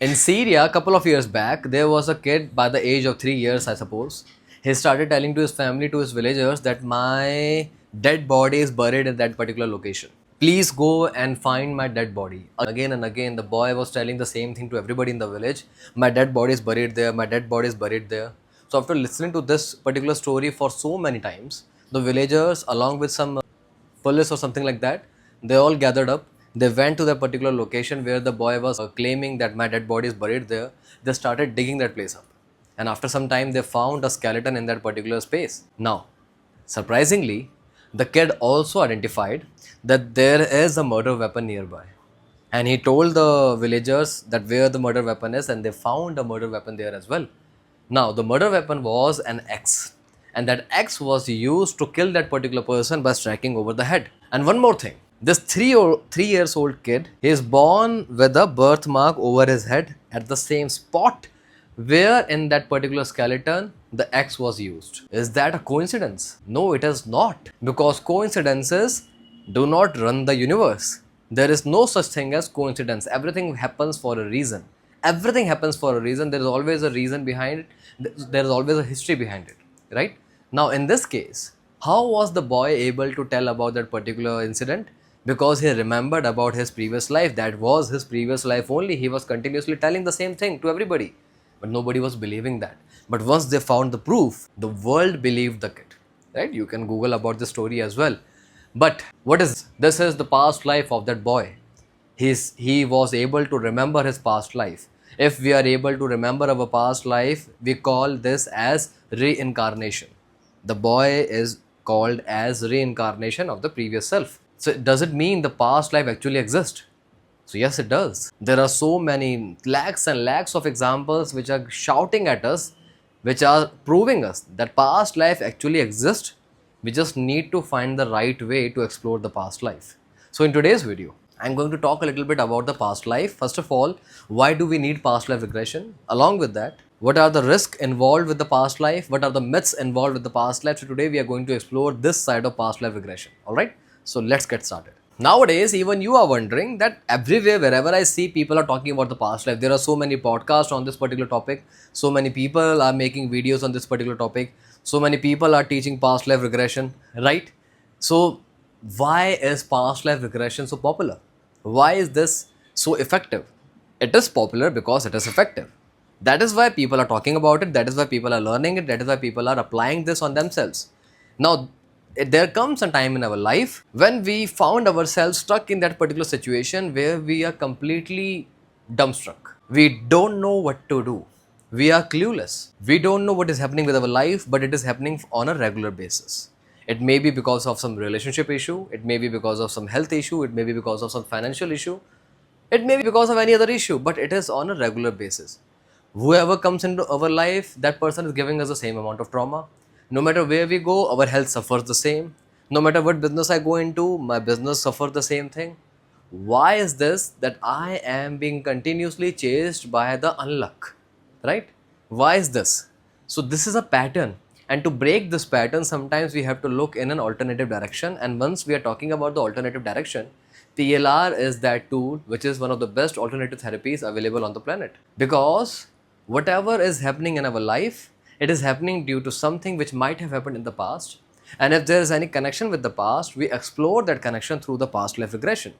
In Syria, a couple of years back, there was a kid by the age of 3 years, I suppose. He started telling to his family, to his villagers, that my dead body is buried in that particular location. Please go and find my dead body. Again and again, the boy was telling the same thing to everybody in the village. My dead body is buried there. My dead body is buried there. So after listening to this particular story for so many times, the villagers, along with some police or something like that, they all gathered up. They went to that particular location where the boy was claiming that my dead body is buried there. They started digging that place up. And after some time, they found a skeleton in that particular space. Now, surprisingly, the kid also identified that there is a murder weapon nearby. And he told the villagers that where the murder weapon is, and they found a murder weapon there as well. Now, the murder weapon was an axe, and that axe was used to kill that particular person by striking over the head. And one more thing, this 3 years old kid is born with a birthmark over his head at the same spot where in that particular skeleton the axe was used. Is that a coincidence? No, it is not, because coincidences do not run the universe. There is no such thing as coincidence. Everything happens for a reason. Everything happens for a reason. There is always a reason behind it. There is always a history behind it, right? Now, in this case, how was the boy able to tell about that particular incident? Because he remembered about his previous life. That was his previous life only. He was continuously telling the same thing to everybody, but nobody was believing that. But once they found the proof, the world believed the kid, right? You can Google about the story as well. But what is this? Is the past life of that boy. He was able to remember his past life. If we are able to remember our past life, we call this as reincarnation. The boy is called as reincarnation of the previous self. So does it mean the past life actually exists? So yes, it does. There are so many lakhs and lakhs of examples which are shouting at us, which are proving us that past life actually exists. We just need to find the right way to explore the past life. So in today's video, I'm going to talk a little bit about the past life. First of all, why do we need past life regression? Along with that, what are the risks involved with the past life? What are the myths involved with the past life? So today we are going to explore this side of past life regression. Alright, so let's get started. Nowadays, even you are wondering that everywhere, wherever I see, people are talking about the past life. There are so many podcasts on this particular topic. So many people are making videos on this particular topic. So many people are teaching past life regression, right? So why is past life regression so popular? Why is this so effective? It is popular because it is effective. That is why people are talking about it. That is why people are learning it. That is why people are applying this on themselves. Now, there comes a time in our life when we found ourselves stuck in that particular situation where we are completely dumbstruck. We don't know what to do. We are clueless. We don't know what is happening with our life, but it is happening on a regular basis. It may be because of some relationship issue, it may be because of some health issue, it may be because of some financial issue, it may be because of any other issue, but it is on a regular basis. Whoever comes into our life, that person is giving us the same amount of trauma. No matter where we go, our health suffers the same. No matter what business I go into, my business suffers the same thing. Why is this that I am being continuously chased by the unluck? Right? Why is this? So this is a pattern, and to break this pattern, sometimes we have to look in an alternative direction. And once we are talking about the alternative direction, PLR is that tool which is one of the best alternative therapies available on the planet. Because whatever is happening in our life, it is happening due to something which might have happened in the past. And if there is any connection with the past, we explore that connection through the past life regression.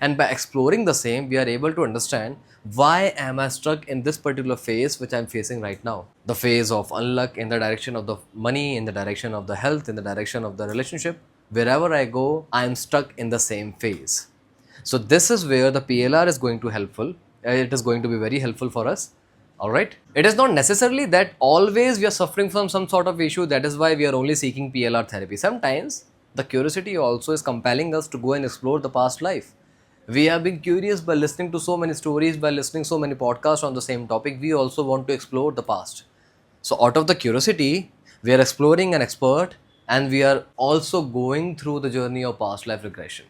And by exploring the same, we are able to understand why am I stuck in this particular phase which I'm facing right now. The phase of unluck in the direction of the money, in the direction of the health, in the direction of the relationship. Wherever I go, I am stuck in the same phase. So this is where the PLR is going to helpful. It is going to be very helpful for us. Alright. It is not necessarily that always we are suffering from some sort of issue. That is why we are only seeking PLR therapy. Sometimes the curiosity also is compelling us to go and explore the past life. We have been curious by listening to so many stories, by listening so many podcasts on the same topic. We also want to explore the past. So out of the curiosity, we are exploring an expert, and we are also going through the journey of past life regression.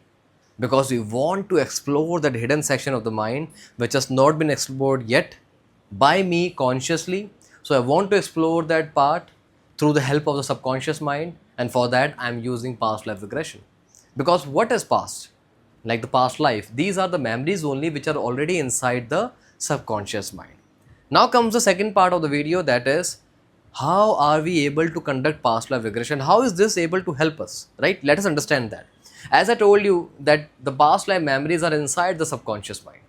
Because we want to explore that hidden section of the mind which has not been explored yet by me consciously. So I want to explore that part through the help of the subconscious mind, and for that I am using past life regression. Because what is past? Like the past life, these are the memories only which are already inside the subconscious mind. Now comes the second part of the video, that is how are we able to conduct past life regression? How is this able to help us, right? Let us understand that. As I told you that the past life memories are inside the subconscious mind.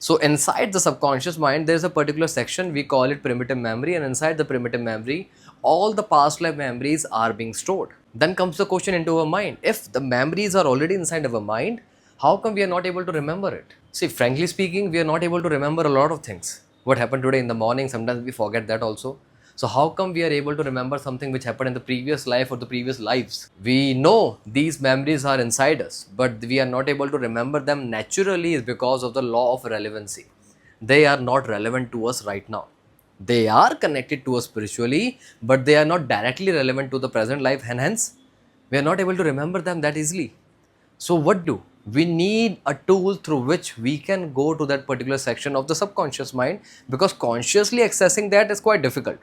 So inside the subconscious mind, there is a particular section, we call it primitive memory, and inside the primitive memory, all the past life memories are being stored. Then comes the question into our mind, if the memories are already inside our mind, how come we are not able to remember it? See, frankly speaking, we are not able to remember a lot of things. What happened today in the morning, sometimes we forget that also. So how come we are able to remember something which happened in the previous life or the previous lives? We know these memories are inside us, but we are not able to remember them naturally is because of the law of relevancy. They are not relevant to us right now. They are connected to us spiritually, but they are not directly relevant to the present life, and hence we are not able to remember them that easily. So what do? We need a tool through which we can go to that particular section of the subconscious mind, because consciously accessing that is quite difficult.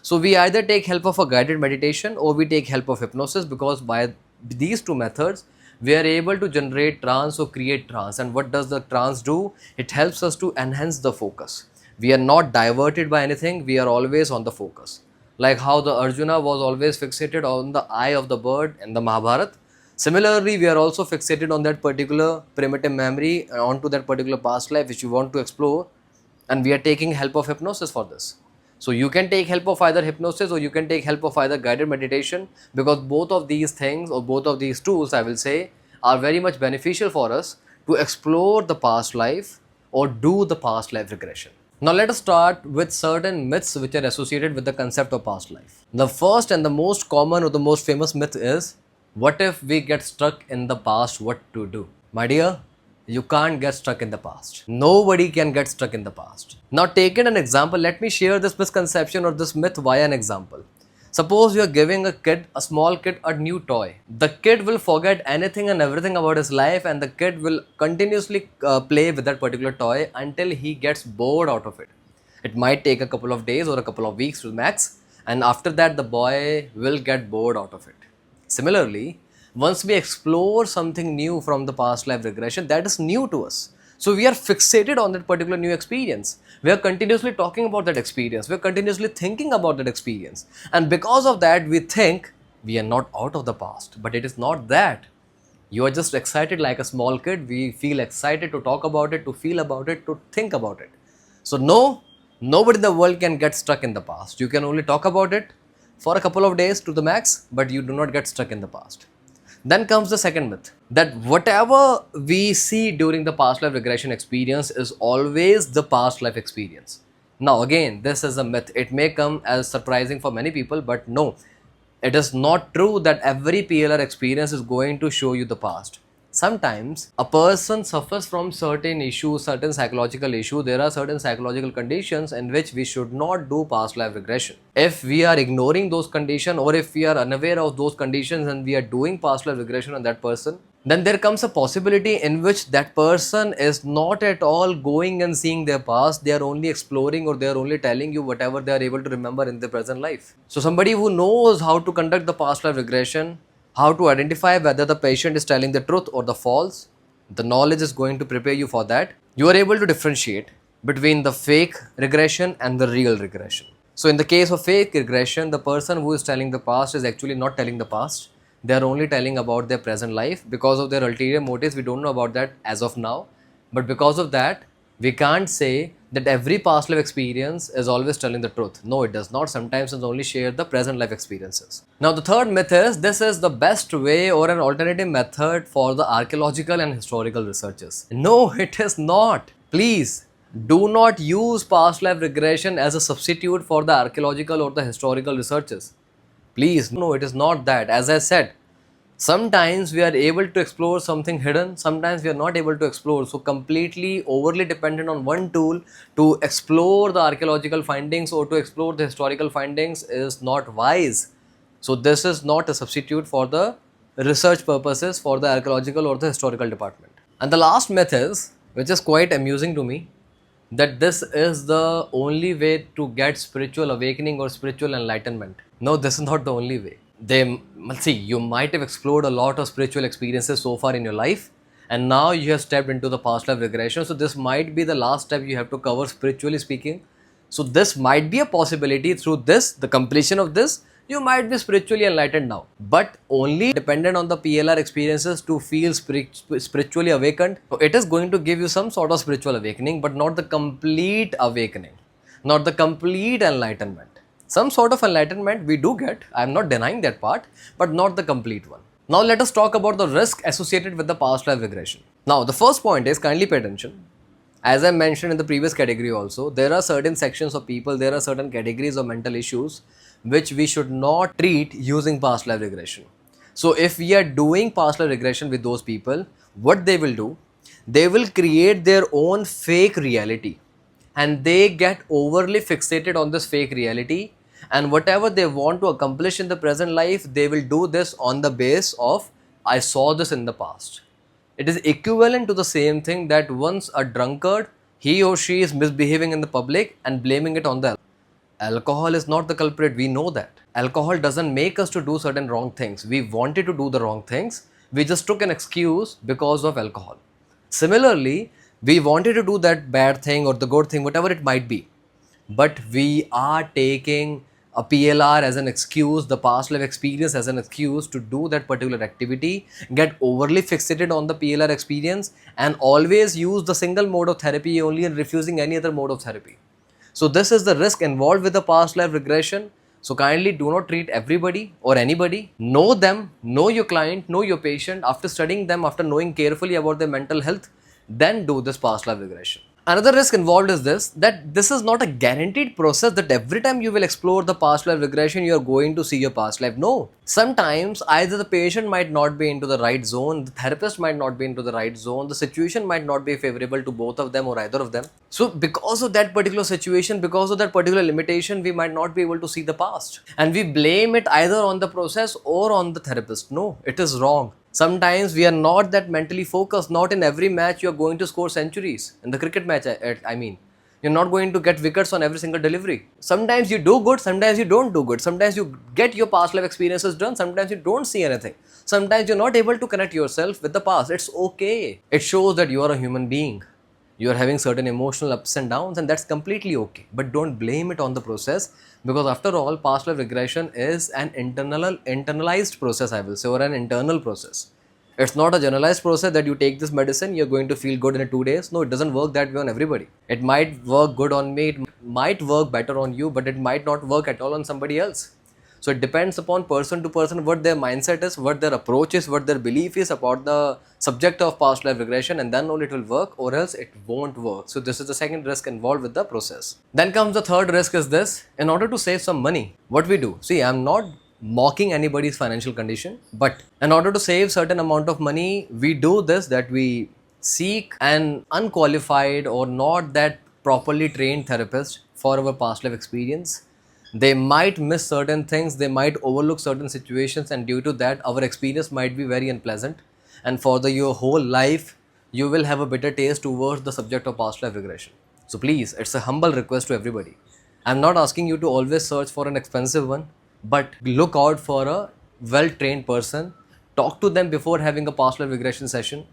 So we either take help of a guided meditation or we take help of hypnosis, because by these two methods we are able to generate trance or create trance. And what does the trance do? It helps us to enhance the focus. We are not diverted by anything, we are always on the focus. Like how the Arjuna was always fixated on the eye of the bird in the Mahabharata. Similarly, we are also fixated on that particular primitive memory, onto that particular past life which you want to explore, and we are taking help of hypnosis for this. So you can take help of either hypnosis or you can take help of either guided meditation, because both of these things or both of these tools, I will say, are very much beneficial for us to explore the past life or do the past life regression. Now let us start with certain myths which are associated with the concept of past life. The first and the most common or the most famous myth is, what if we get stuck in the past, what to do? My dear, you can't get stuck in the past. Nobody can get stuck in the past. Now taking an example, let me share this misconception or this myth via an example. Suppose you are giving a small kid, a new toy. The kid will forget anything and everything about his life, and the kid will continuously play with that particular toy until he gets bored out of it. It might take a couple of days or a couple of weeks to max, and after that the boy will get bored out of it. Similarly, once we explore something new from the past life regression, that is new to us. So we are fixated on that particular new experience. We are continuously talking about that experience. We are continuously thinking about that experience. And because of that, we think we are not out of the past. But it is not that. You are just excited like a small kid. We feel excited to talk about it, to feel about it, to think about it. So no, nobody in the world can get stuck in the past. You can only talk about it for a couple of days to the max, but you do not get stuck in the past. Then comes the second myth, that whatever we see during the past life regression experience is always the past life experience. Now again, this is a myth. It may come as surprising for many people, but no, it is not true that every PLR experience is going to show you the past. Sometimes a person suffers from certain issues, certain psychological issues. There are certain psychological conditions in which we should not do past life regression. If we are ignoring those conditions, or if we are unaware of those conditions and we are doing past life regression on that person, then there comes a possibility in which that person is not at all going and seeing their past. They are only exploring, or they are only telling you whatever they are able to remember in their present life. So somebody who knows how to conduct the past life regression, how to identify whether the patient is telling the truth or the false, the knowledge is going to prepare you for that. You are able to differentiate between the fake regression and the real regression. So in the case of fake regression, the person who is telling the past is actually not telling the past. They are only telling about their present life because of their ulterior motives. We don't know about that as of now. But because of that, we can't say that every past life experience is always telling the truth. No, it does not. Sometimes it only share the present life experiences. Now the third myth is, this is the best way or an alternative method for the archaeological and historical researchers. No, it is not. Please do not use past life regression as a substitute for the archaeological or the historical researchers. Please, no, it is not that. As I said, sometimes we are able to explore something hidden, sometimes we are not able to explore. So completely overly dependent on one tool to explore the archaeological findings or to explore the historical findings is not wise. So this is not a substitute for the research purposes for the archaeological or the historical department. And the last myth is, which is quite amusing to me, that this is the only way to get spiritual awakening or spiritual enlightenment. No, this is not the only way. See, you might have explored a lot of spiritual experiences so far in your life, and now you have stepped into the past life regression. So this might be the last step you have to cover, spiritually speaking. So this might be a possibility. Through this, the completion of this, you might be spiritually enlightened now, but only dependent on the PLR experiences to feel spiritually awakened. So it is going to give you some sort of spiritual awakening, but not the complete awakening, not the complete enlightenment. Some sort of enlightenment we do get, I am not denying that part, but not the complete one. Now let us talk about the risk associated with the past life regression. Now the first point is, kindly pay attention. As I mentioned in the previous category also, there are certain sections of people, there are certain categories of mental issues which we should not treat using past life regression. So if we are doing past life regression with those people, what they will do, they will create their own fake reality, and they get overly fixated on this fake reality, and whatever they want to accomplish in the present life, they will do this on the base of, I saw this in the past. It is equivalent to the same thing that once a drunkard, he or she is misbehaving in the public and blaming it on the alcohol is not the culprit. We know that. Alcohol doesn't make us to do certain wrong things. We wanted to do the wrong things. We just took an excuse because of alcohol. Similarly, we wanted to do that bad thing or the good thing, whatever it might be, but we are taking a PLR as an excuse, the past life experience as an excuse to do that particular activity, get overly fixated on the PLR experience, and always use the single mode of therapy only and refusing any other mode of therapy. So this is the risk involved with the past life regression. So kindly do not treat everybody or anybody. Know them, know your client, know your patient. After studying them, after knowing carefully about their mental health, then do this past life regression. Another risk involved is this, that this is not a guaranteed process that every time you will explore the past life regression, you are going to see your past life. No. Sometimes either the patient might not be into the right zone, the therapist might not be into the right zone, the situation might not be favorable to both of them or either of them. So because of that particular situation, because of that particular limitation, we might not be able to see the past. And we blame it either on the process or on the therapist. No, it is wrong. Sometimes we are not that mentally focused. Not in every match you are going to score centuries. In the cricket match, I mean, you're not going to get wickets on every single delivery. Sometimes you do good, sometimes you don't do good. Sometimes you get your past life experiences done, sometimes you don't see anything. Sometimes you're not able to connect yourself with the past. It's okay. It shows that you are a human being. You are having certain emotional ups and downs, and that's completely okay. But don't blame it on the process, because after all, past life regression is an internalized process, I will say, or an internal process. It's not a generalized process that you take this medicine, you're going to feel good in 2 days. No, it doesn't work that way on everybody. It might work good on me, it might work better on you, but it might not work at all on somebody else. So it depends upon person to person what their mindset is, what their approach is, what their belief is about the subject of past life regression, and then only it will work, or else it won't work. So this is the second risk involved with the process. Then comes the third risk is this. In order to save some money, what we do? See, I'm not mocking anybody's financial condition, but in order to save certain amount of money, we do this, that we seek an unqualified or not that properly trained therapist for our past life experience. They might miss certain things, they might overlook certain situations, and due to that, our experience might be very unpleasant. And for your whole life, you will have a bitter taste towards the subject of past life regression. So please, it's a humble request to everybody. I'm not asking you to always search for an expensive one, but look out for a well trained person. Talk to them before having a past life regression session.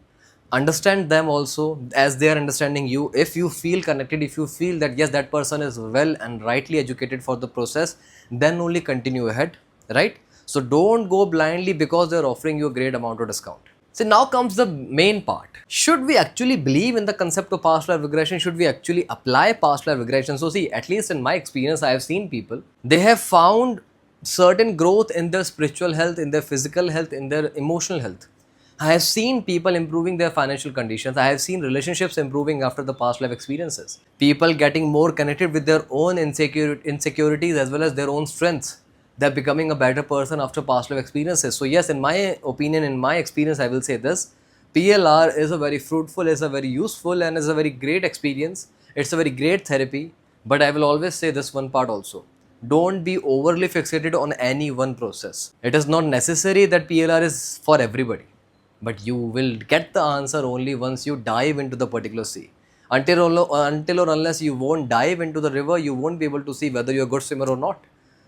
Understand them also as they are understanding you. If you feel connected, if you feel that yes, that person is well and rightly educated for the process, then only continue ahead, right? So don't go blindly because they're offering you a great amount of discount. So now comes the main part. Should we actually believe in the concept of past life regression? Should we actually apply past life regression? So see, at least in my experience, I have seen people, they have found certain growth in their spiritual health, in their physical health, in their emotional health. I have seen people improving their financial conditions. I have seen relationships improving after the past life experiences. People getting more connected with their own insecurities as well as their own strengths. They're becoming a better person after past life experiences. So yes, in my opinion, in my experience, I will say this. PLR is a very fruitful, is a very useful, and is a very great experience. It's a very great therapy. But I will always say this one part also. Don't be overly fixated on any one process. It is not necessary that PLR is for everybody, but you will get the answer only once you dive into the particular sea. Until or unless you won't dive into the river, you won't be able to see whether you're a good swimmer or not.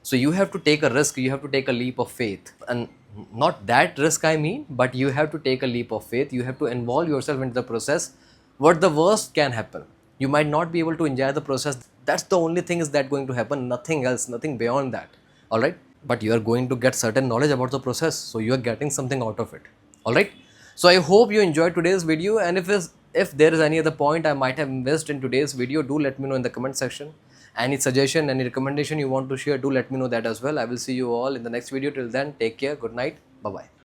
So you have to take a risk, you have to take a leap of faith. And not that risk I mean, but you have to take a leap of faith. You have to involve yourself into the process. What the worst can happen? You might not be able to enjoy the process. That's the only thing is that going to happen, nothing else, nothing beyond that. All right? But you are going to get certain knowledge about the process. So you are getting something out of it. All right? So I hope you enjoyed today's video, and if there is any other point I might have missed in today's video, do let me know in the comment section. Any suggestion, any recommendation you want to share, do let me know that as well. I will see you all in the next video. Till then, take care. Good night. Bye bye.